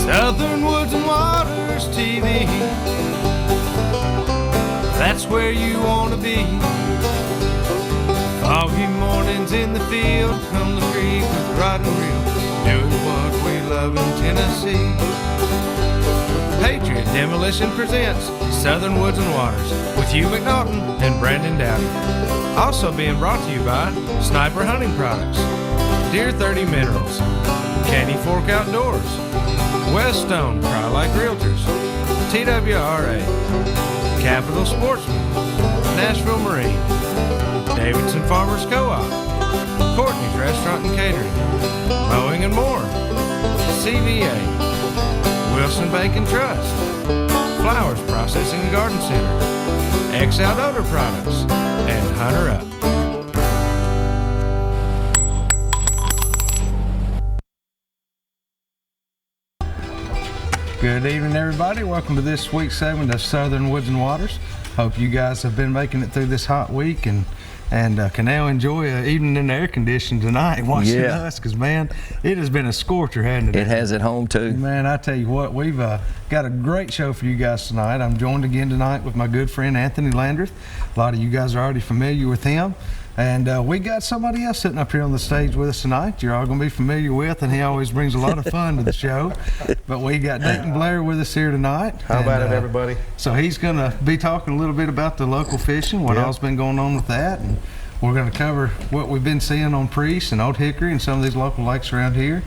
Southern Woods and Waters TV. That's where you want to be. Foggy mornings in the field, come the creek with rod and reel, doing what we love in Tennessee. Patriot Demolition presents Southern Woods and Waters with Hugh McNaughton and Brandon Dowdy. Also being brought to you by Sniper Hunting Products, Deer 30 Minerals, Candy Fork Outdoors, Weststone Cry-Like Realtors, TWRA, Capital Sportsman, Nashville Marine, Davidson Farmers Co-op, Courtney's Restaurant and Catering, Mowing and More, CVA, Wilson Bank and Trust, Flowers Processing and Garden Center, X Outdoor Products, and Hunter Up. Good evening, everybody. Welcome to this week's segment of Southern Woods and Waters. Hope you guys have been making it through this hot week and can now enjoy an evening in the air conditioning tonight watching us, because, man, it has been a scorcher, hasn't it? It has at home, too. Man, I tell you what, we've got a great show for you guys tonight. I'm joined again tonight with my good friend Anthony Landreth. A lot of you guys are already familiar with him. And we got somebody else sitting up here on the stage with us tonight you're all going to be familiar with, and he always brings a lot of fun to the show. But we got Dayton Blair with us here tonight. How about it, everybody? So he's going to be talking a little bit about the local fishing, what all's been going on with that. And we're going to cover what we've been seeing on Priest and Old Hickory and some of these local lakes around here.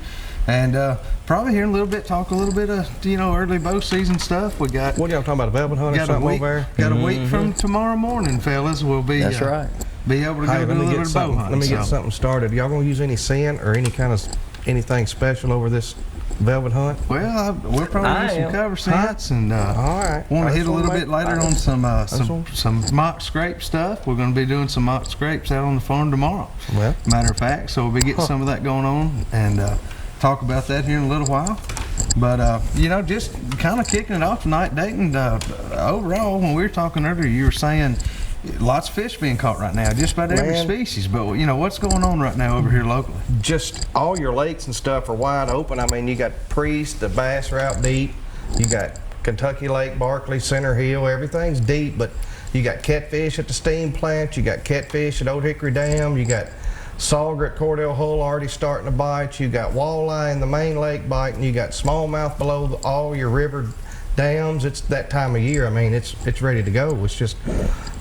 And probably here in a little bit, talk a little bit of, early bow season stuff. We got. What are y'all talking about, velvet hunt or something over there? Got a week from tomorrow morning, fellas. We'll be. That's right. Be able to go do a little bit of bow hunting. Let me get something started. Y'all gonna use any scent or anything special over this velvet hunt? Well, we're probably doing some cover scents, and all right. Want to hit a little bit later on some mock scrape stuff. We're going to be doing some mock scrapes out on the farm tomorrow. Well, matter of fact, so we'll be getting some of that going on and talk about that here in a little while. But just kind of kicking it off tonight, Dayton. Overall, when we were talking earlier, you were saying lots of fish being caught right now, just about every species. But what's going on right now over here locally? Just all your lakes and stuff are wide open. I mean, you got Priest, the bass are out deep. You got Kentucky Lake, Barkley, Center Hill. Everything's deep, but you got catfish at the steam plant. You got catfish at Old Hickory Dam. You got sauger at Cordell Hull already starting to bite. You got walleye in the main lake biting. You got smallmouth below all your river dams. It's that time of year. I mean, it's ready to go. It's just,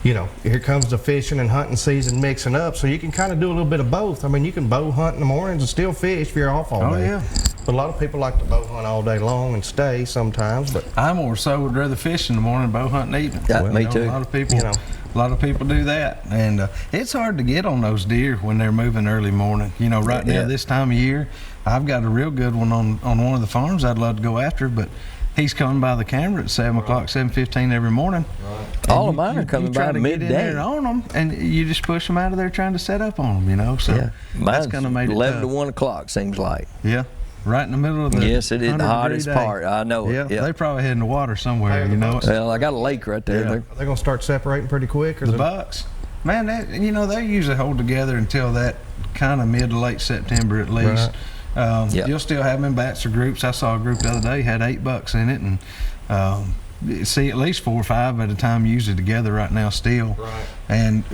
here comes the fishing and hunting season mixing up, so you can kind of do a little bit of both. I mean, you can bow hunt in the mornings and still fish if you're off all day. Yeah. But a lot of people like to bow hunt all day long and stay sometimes. But I more so would rather fish in the morning, bow hunt in the evening. Yeah, me too. A lot of people do that, and it's hard to get on those deer when they're moving early morning. Right now this time of year, I've got a real good one on one of the farms I'd love to go after, but he's coming by the camera at 7 o'clock, 7:15 every morning. Right. All of mine are coming by midday. Get in there on them, and you just push them out of there trying to set up on them, So mine's kind of made it 11 tough. to 1 o'clock, seems like. Yeah. Right in the middle of the Yes, it is the hottest part. I know it. Yeah, they probably head in the water somewhere, Well, I got a lake right there. Are they going to start separating pretty quick? Or the bucks, man, they usually hold together until that kind of mid to late September at least. Right. You'll still have them in bats or groups. I saw a group the other day had 8 bucks in it, and see at least 4 or 5 at a time usually together right now still. Right. And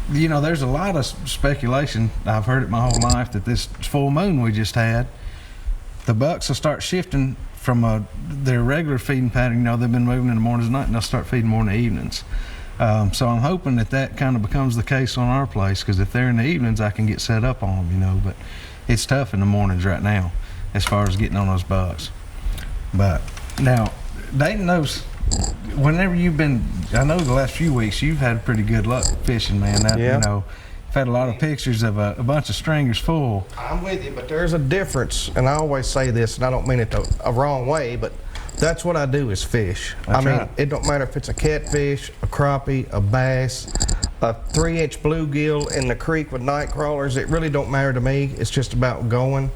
there's a lot of speculation. I've heard it my whole life that this full moon we just had, the bucks will start shifting from their regular feeding pattern. They've been moving in the mornings and night, and they'll start feeding more in the evenings. So I'm hoping that kind of becomes the case on our place, because if they're in the evenings, I can get set up on them, But it's tough in the mornings right now as far as getting on those bucks. But now, Dayton knows, whenever you've been, I know the last few weeks, you've had pretty good luck fishing, man. I've had a lot of pictures of a bunch of stringers full. I'm with you, but there's a difference, and I always say this, and I don't mean it a wrong way, but that's what I do is fish. It don't matter if it's a catfish, a crappie, a bass, a 3-inch bluegill in the creek with night crawlers. It really don't matter to me. It's just about going,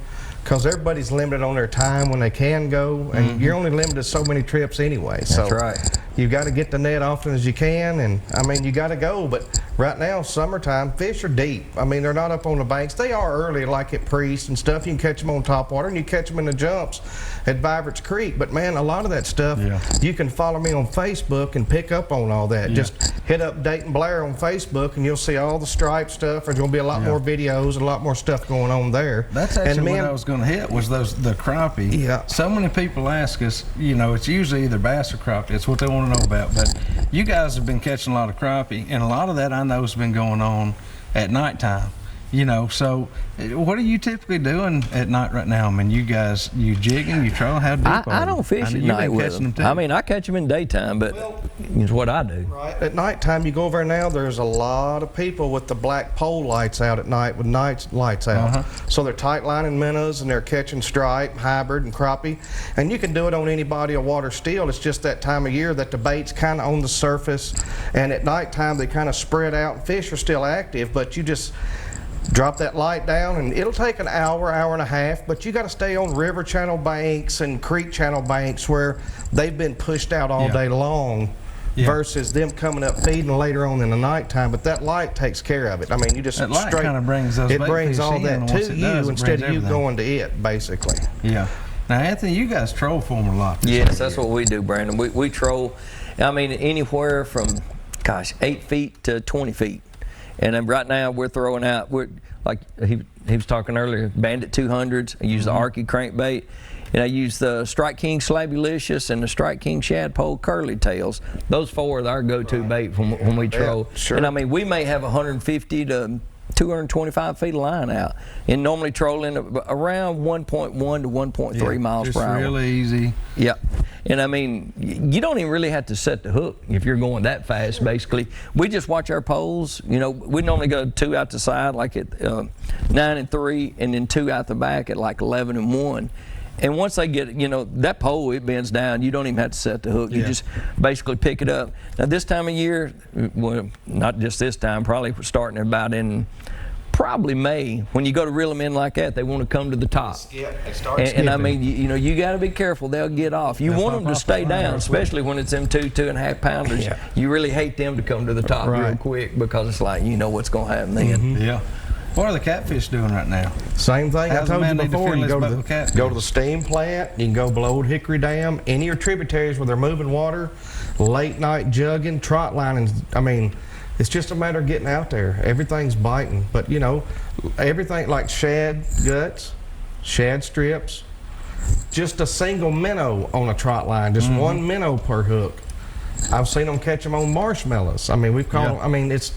because everybody's limited on their time when they can go, and you're only limited to so many trips anyway. That's right. You got to get the net often as you can, and I mean, you got to go. But right now, summertime, fish are deep. I mean, they're not up on the banks. They are early, like at Priest and stuff. You can catch them on top water, and you catch them in the jumps at Vibrance Creek. But man, a lot of that stuff, you can follow me on Facebook and pick up on all that. Just hit up Dayton Blair on Facebook, and you'll see all the stripe stuff. There's going to be a lot more videos and a lot more stuff going on there. That's actually what I was going to hit, was the crappie. Yeah. So many people ask us, you know, it's usually either bass or crappie. It's what they want to know about. But you guys have been catching a lot of crappie, and a lot of that I know has been going on at nighttime. You know, so what are you typically doing at night right now? I mean, you guys, you jigging, you trolling, how deep I don't fish at night with them. I mean, I catch them in daytime, but it's what I do. Right. At nighttime, you go over now, there's a lot of people with the black pole lights out at night with night lights out. So they're tight lining minnows and they're catching stripe, hybrid, and crappie. And you can do it on any body of water still. It's just that time of year that the bait's kind of on the surface. And at nighttime, they kind of spread out and fish are still active, but you just drop that light down, and it'll take an hour, hour and a half, but you got to stay on river channel banks and creek channel banks where they've been pushed out all day long versus them coming up feeding later on in the nighttime. But that light takes care of it. I mean, you just that light kind of brings those it brings all in, that to you instead of you going to it, basically. Yeah. Now, Anthony, you guys troll for them a lot. Yes, that's what we do, Brandon. We troll, I mean, anywhere from, gosh, 8 feet to 20 feet. And then right now we're throwing out, like he was talking earlier, Bandit 200s. I use the Arky crankbait, and I use the Strike King Slabulicious and the Strike King Shadpole Curly Tails. Those four are our go-to bait when we troll. And I mean, we may have 150 to 225 feet of line out, and normally trolling around 1.1 to 1.3 miles per hour. Just really easy. Yep. And I mean, you don't even really have to set the hook if you're going that fast, basically. We just watch our poles. You know, we normally go 2 out the side, like at 9 and 3, and then 2 out the back at like 11 and 1. And once they get, you know, that pole, it bends down. You don't even have to set the hook. You just basically pick it up. Now, this time of year, well, not just this time, probably starting about in probably May. When you go to reel them in like that, they want to come to the top. And I mean, you know, you got to be careful. They'll get off. You want them to stay down, especially when it's them 2.5 pounders. You really hate them to come to the top real quick, because it's like, you know what's going to happen then. Yeah. What are the catfish doing right now? Same thing I told you before. You go to the steam plant, you can go below Old Hickory Dam, any of your tributaries where they're moving water, late night jugging, trot lining. I mean, it's just a matter of getting out there. Everything's biting, but you know, everything like shad guts, shad strips, just a single minnow on a trot line, just one minnow per hook. I've seen them catch them on marshmallows. I mean, we've caught them, I mean, it's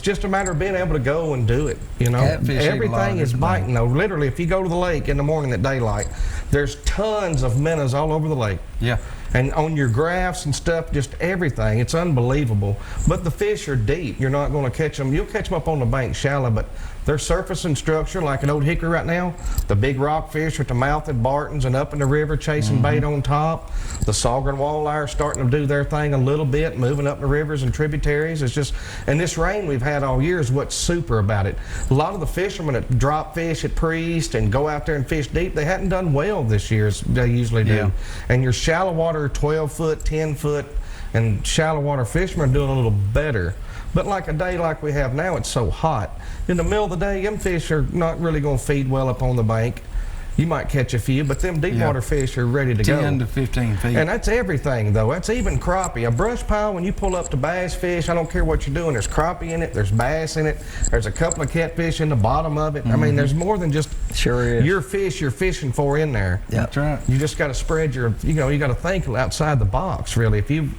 just a matter of being able to go and do it, you know. Everything is biting, though. Literally, if you go to the lake in the morning at daylight, there's tons of minnows all over the lake. Yeah. And on your graphs and stuff, just everything. It's unbelievable. But the fish are deep. You're not going to catch them. You'll catch them up on the bank shallow, but their surface and structure, like at Old Hickory right now, the big rockfish at the mouth at Barton's and up in the river chasing bait on top. The sauger and walleye are starting to do their thing a little bit, moving up the rivers and tributaries. It's just, and this rain we've had all year is what's super about it. A lot of the fishermen that drop fish at Priest and go out there and fish deep, they hadn't done well this year as they usually do. And your shallow water 12 foot, 10 foot, and shallow water fishermen are doing a little better. But like a day like we have now, it's so hot. In the middle of the day, them fish are not really going to feed well up on the bank. You might catch a few, but them deep water fish are ready to go. 10 to 15 feet. And that's everything, though. That's even crappie. A brush pile, when you pull up to bass fish, I don't care what you're doing. There's crappie in it. There's bass in it. There's a couple of catfish in the bottom of it. I mean, there's more than just your fish you're fishing for in there. Yeah, that's right. You just got to spread your, you know, you got to think outside the box, really. If you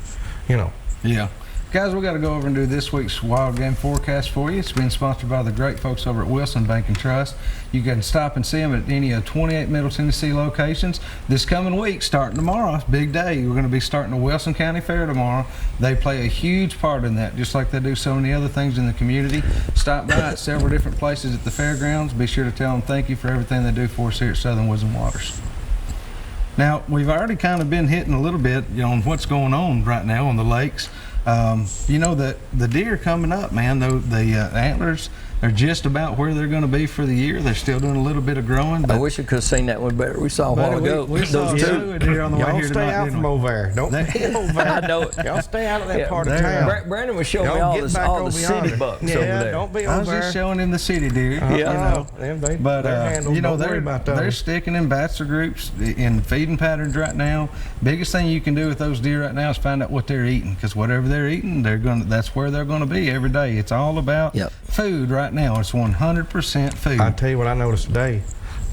know. Yeah. Guys, we got to go over and do this week's wild game forecast for you. It's been sponsored by the great folks over at Wilson Bank and Trust. You can stop and see them at any of 28 Middle Tennessee locations. This coming week, starting tomorrow, it's a big day. We're going to be starting the Wilson County Fair tomorrow. They play a huge part in that, just like they do so many other things in the community. Stop by at several different places at the fairgrounds. Be sure to tell them thank you for everything they do for us here at Southern Woods and Waters. Now, we've already kind of been hitting a little bit on what's going on right now on the lakes. You know, the deer coming up, man, the antlers, They're just about where they're going to be for the year. They're still doing a little bit of growing. I wish I could have seen that one better. We saw a while ago. We saw Those two deer on the way Y'all here stay tonight, out didn't from we? over there. Don't be over there. I know it. Y'all stay out of that Yeah, part of there- town. Brandon was showing me Y'all all, get this, back all the over city yonder. bucks Yeah, over there. don't be I over was there. just showing him the city deer. Yeah. You know. But But you know, don't worry about those. they're sticking in bachelor groups in feeding patterns right now. Biggest thing you can do with those deer right now is find out what they're eating, because whatever they're eating, that's where they're going to be every day. It's all about food right now. It's 100% food. I tell you what I noticed today.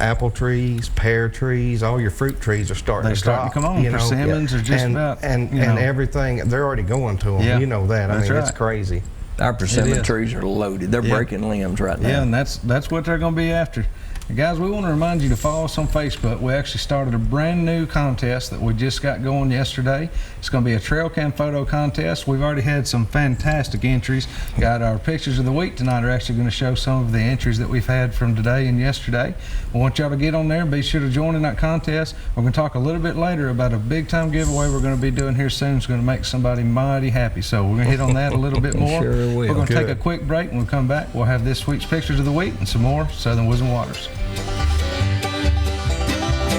Apple trees, pear trees, all your fruit trees are starting to drop. To come on. You know? Persimmons are just about, and you know. everything. They're already going to them. Yeah. You know that. I That's mean, it's right. crazy. Our persimmon is. trees are loaded. They're breaking limbs right now. Yeah, and that's what they're going to be after. And guys, we want to remind you to follow us on Facebook. We actually started a brand new contest that we just got going yesterday. It's going to be a trail cam photo contest. We've already had some fantastic entries. Got our pictures of the week tonight are actually going to show some of the entries that we've had from today and yesterday. We want y'all to get on there and be sure to join in that contest. We're going to talk a little bit later about a big time giveaway we're going to be doing here soon. It's going to make somebody mighty happy. So we're going to hit on that a little bit more. Sure will. We're going to take Good. a quick break. When we come back, we'll have this week's pictures of the week and some more Southern Woods and Waters.